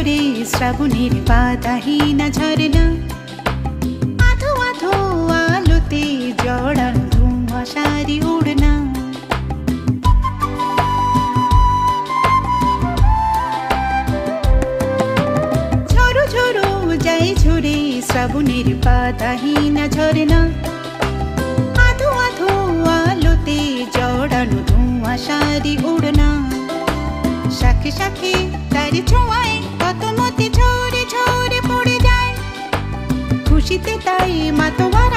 ঝরে শ্রাবণের বাধাহীন ঝরনা, আধো আধো আলোতে জড়ানো ধোঁয়াশারি উড়না। ঝরো ঝরো যায় ঝরে শ্রাবণের বাধাহীন ঝরনা, আধো আধো আলোতে জড়ানো ধোঁয়াশারি উড়না। শাখে শাখে তার ছোঁয়ায় কত মতি ঝরে ঝরে পড়ে যায়, খুশিতে তাই মাতোয়ারা